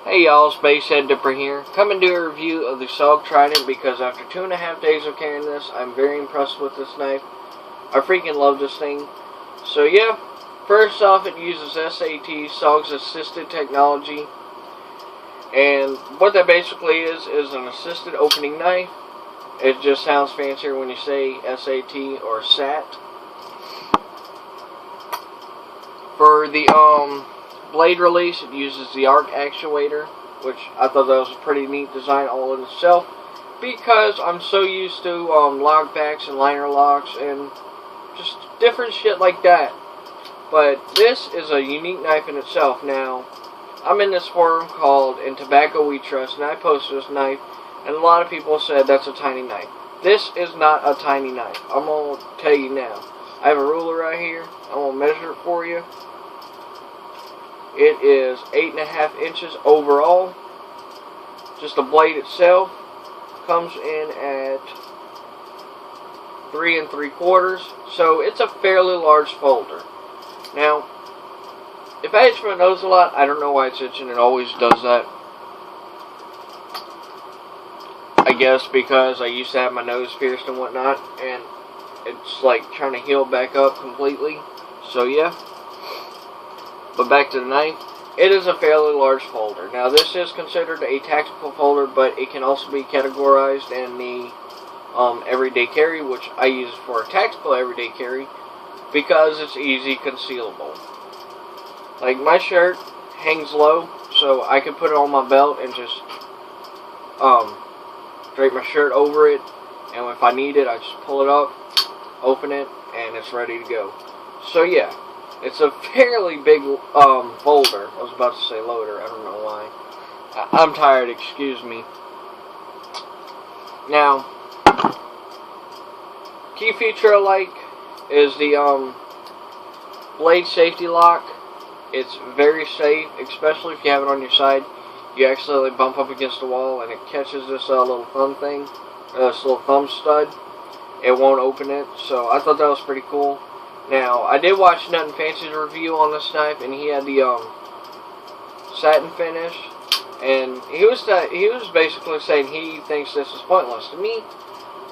Hey y'all, Spacehead Dipper here, coming to a review of the SOG Trident because after 2.5 days of carrying this, I'm very impressed with this knife. I freaking love this thing. So yeah, first off, it uses SAT, SOG's assisted technology, and what that basically is an assisted opening knife. It just sounds fancier when you say SAT or SAT. For the blade release, it uses the arc actuator, which I thought that was a pretty neat design all in itself, because I'm so used to lock backs and liner locks and just different shit like that. But this is a unique knife in itself. Now, I'm in this forum called In Tobacco We Trust, and I posted this knife, and a lot of people said that's a tiny knife. This is not a tiny knife. I'm going to tell you now. I have a ruler right here. I'm going to measure it for you. It is 8.5 inches overall. Just the blade itself comes in at 3 3/4. So it's a fairly large folder. Now, if I itch my nose a lot, I don't know why it's itching. It always does that. I guess because I used to have my nose pierced and whatnot, and it's like trying to heal back up completely. So yeah. But back to the knife, it is a fairly large folder. Now this is considered a tactical folder, but it can also be categorized in the everyday carry, which I use for a tactical everyday carry because it's easy concealable. Like my shirt hangs low, so I can put it on my belt and just drape my shirt over it, and if I need it, I just pull it up, open it, and it's ready to go. So yeah. It's a fairly big folder. I was about to say loader. I don't know why. I'm tired. Excuse me. Now, key feature I like is the blade safety lock. It's very safe, especially if you have it on your side. You accidentally bump up against the wall and it catches this little thumb thing, this little thumb stud. It won't open it. So I thought that was pretty cool. Now, I did watch Nothing Fancy's review on this knife, and he had the satin finish, and he was basically saying he thinks this is pointless. To me,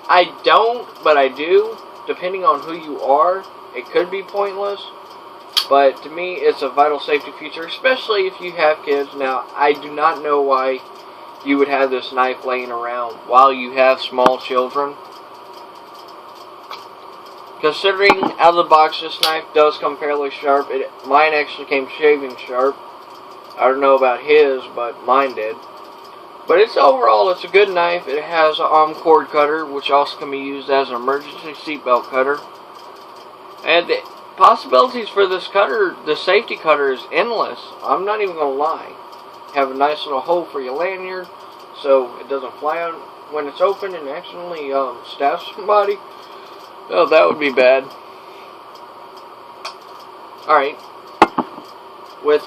I don't, but I do. Depending on who you are, it could be pointless, but to me, it's a vital safety feature, especially if you have kids. Now, I do not know why you would have this knife laying around while you have small children. Considering out of the box, this knife does come fairly sharp. Mine actually came shaving sharp. I don't know about his, but mine did. But overall, it's a good knife. It has an cord cutter, which also can be used as an emergency seatbelt cutter. And the possibilities for this cutter, the safety cutter, is endless. I'm not even going to lie. Have a nice little hole for your lanyard, so it doesn't fly out when it's open and accidentally stab somebody. Oh, that would be bad. Alright. With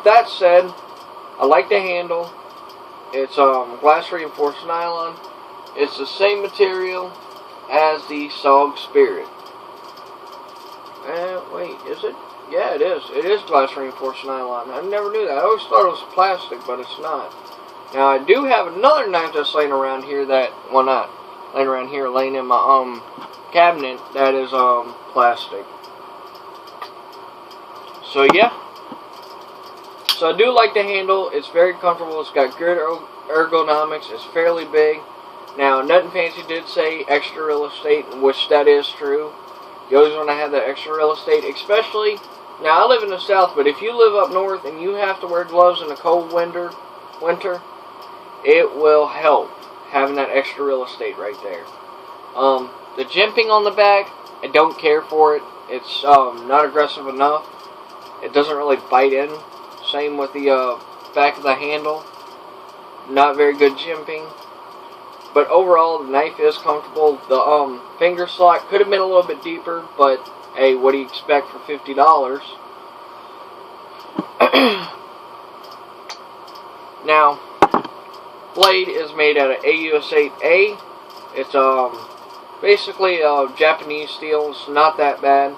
that said, I like the handle. It's glass reinforced nylon. It's the same material as the SOG Spirit. Wait, is it? Yeah, it is. It is glass reinforced nylon. I never knew that. I always thought it was plastic, but it's not. Now, I do have another knife that's laying around here that, well, not laying around here, laying in my cabinet that is plastic. So yeah. So I do like the handle. It's very comfortable. It's got good ergonomics. It's fairly big. Now, Nothing Fancy did say extra real estate, which that is true. You always want to have that extra real estate, especially, now I live in the south, but if you live up north and you have to wear gloves in a cold winter, it will help having that extra real estate right there. The jimping on the back, I don't care for it. It's not aggressive enough. It doesn't really bite in. Same with the back of the handle. Not very good jimping. But overall, the knife is comfortable. The finger slot could have been a little bit deeper, but hey, what do you expect for $50? Now, blade is made out of AUS8A. It's basically Japanese steel. It's not that bad.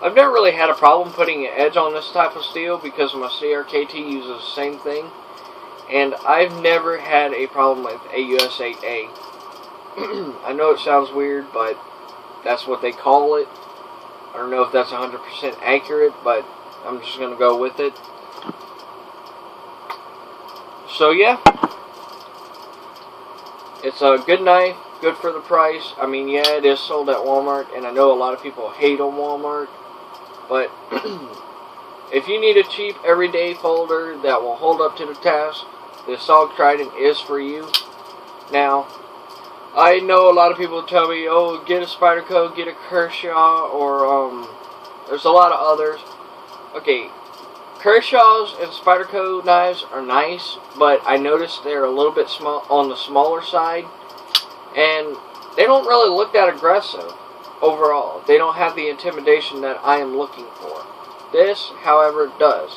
I've never really had a problem putting an edge on this type of steel because my CRKT uses the same thing. And I've never had a problem with AUS 8A. I know it sounds weird, but that's what they call it. I don't know if that's 100% accurate, but I'm just going to go with it. So yeah, it's a good knife, good for the price. I mean, yeah, it is sold at Walmart, and I know a lot of people hate on Walmart, but if you need a cheap everyday folder that will hold up to the task, the SOG Trident is for you. Now, I know a lot of people tell me, oh, get a Spyderco, get a Kershaw, or there's a lot of others. Okay, Kershaw's and Spyderco knives are nice, but I noticed they're a little bit small on the smaller side, and they don't really look that aggressive overall. They don't have the intimidation that I am looking for. This, however, does.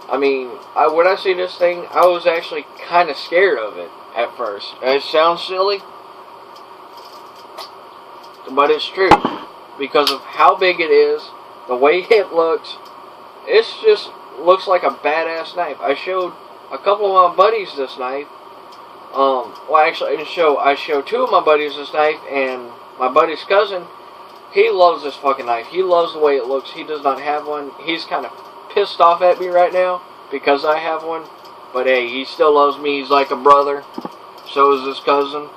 I mean, when I see this thing, I was actually kind of scared of it at first. It sounds silly, but it's true because of how big it is, the way it looks. It's just looks like a badass knife. I showed a couple of my buddies this knife. Well, actually, I didn't show. I showed two of my buddies this knife, and my buddy's cousin, he loves this fucking knife. He loves the way it looks. He does not have one. He's kind of pissed off at me right now because I have one. But hey, he still loves me. He's like a brother. So is his cousin.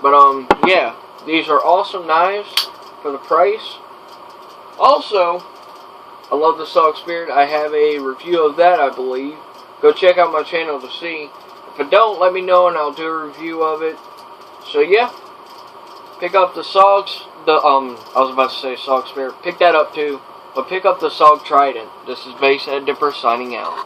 But yeah, these are awesome knives for the price. Also, I love the SOG Spirit. I have a review of that, I believe. Go check out my channel to see. If I don't, let me know and I'll do a review of it. So yeah, pick up the SOGs. I was about to say SOG Spirit. Pick that up too. But pick up the SOG Trident. This is Basshead Dipper signing out.